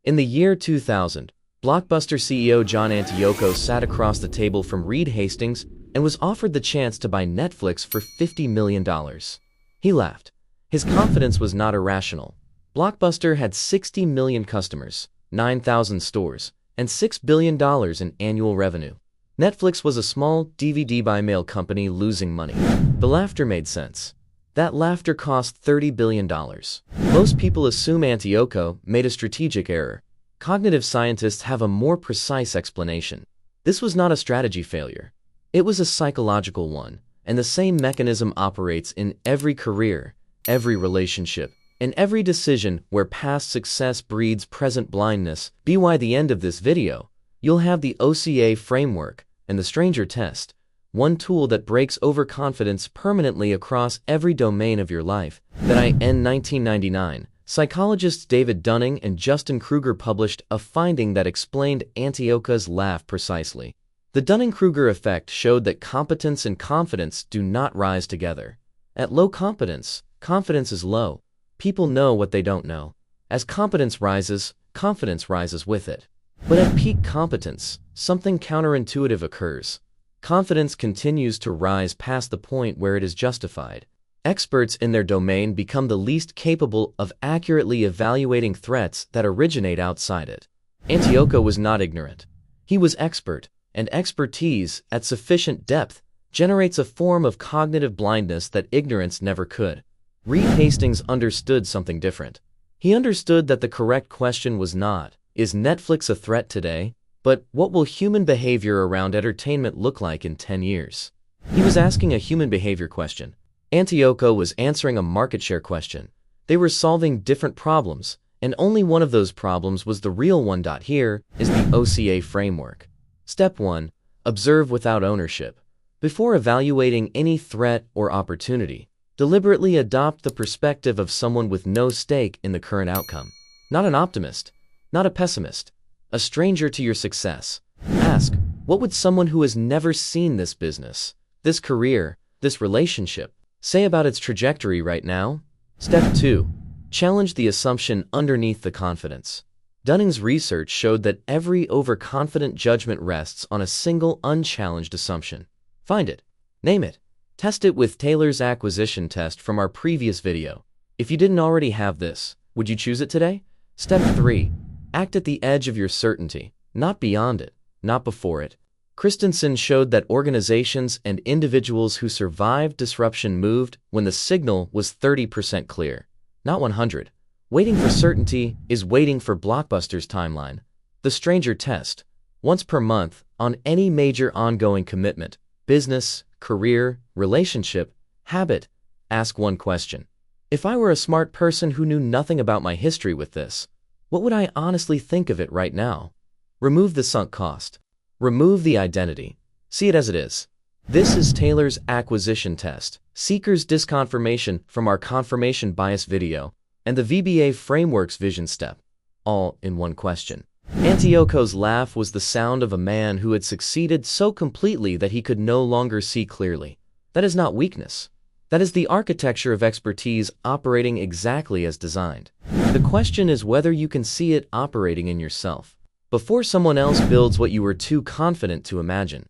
In the year 2000, Blockbuster CEO John Antioco sat across the table from Reed Hastings and was offered the chance to buy Netflix for $50 million. He laughed. His confidence was not irrational. Blockbuster had 60 million customers, 9,000 stores, and $6 billion in annual revenue. Netflix was a small DVD by mail company losing money. The laughter made sense. That laughter cost $30 billion. Most people assume Antioco made a strategic error. Cognitive scientists have a more precise explanation. This was not a strategy failure. It was a psychological one, and the same mechanism operates in every career, every relationship, and every decision where past success breeds present blindness. By the end of this video, you'll have the OCA framework and the stranger test, one tool that breaks overconfidence permanently across every domain of your life. In 1999, psychologists David Dunning and Justin Kruger published a finding that explained Antioco's laugh precisely. The Dunning-Kruger Effect showed that competence and confidence do not rise together. At low competence, confidence is low. People know what they don't know. As competence rises, confidence rises with it. But at peak competence, something counterintuitive occurs. Confidence continues to rise past the point where it is justified. Experts in their domain become the least capable of accurately evaluating threats that originate outside it. Antioco was not ignorant. He was expert, and expertise, at sufficient depth, generates a form of cognitive blindness that ignorance never could. Reed Hastings understood something different. He understood that the correct question was not, "Is Netflix a threat today?" but "What will human behavior around entertainment look like in 10 years?" He was asking a human behavior question. Antioco was answering a market share question. They were solving different problems, and only one of those problems was the real one. Here is the OCA framework. Step 1. Observe without ownership. Before evaluating any threat or opportunity, deliberately adopt the perspective of someone with no stake in the current outcome. Not an optimist, not a pessimist, a stranger to your success. Ask, what would someone who has never seen this business, this career, this relationship, say about its trajectory right now? Step 2. Challenge the assumption underneath the confidence. Dunning's research showed that every overconfident judgment rests on a single unchallenged assumption. Find it. Name it. Test it with Taylor's acquisition test from our previous video. If you didn't already have this, would you choose it today? Step 3. Act at the edge of your certainty, not beyond it, not before it. Christensen showed that organizations and individuals who survived disruption moved when the signal was 30% clear, not 100. Waiting for certainty is waiting for Blockbuster's timeline. The stranger test. Once per month, on any major ongoing commitment, business, career, relationship, habit, ask one question. If I were a smart person who knew nothing about my history with this, what would I honestly think of it right now? Remove the sunk cost. Remove the identity. See it as it is. This is Taylor's acquisition test, Seeker's disconfirmation from our confirmation bias video, and the VBA framework's vision step, all in one question. Antioco's laugh was the sound of a man who had succeeded so completely that he could no longer see clearly. That is not weakness. That is the architecture of expertise operating exactly as designed. The question is whether you can see it operating in yourself before someone else builds what you were too confident to imagine.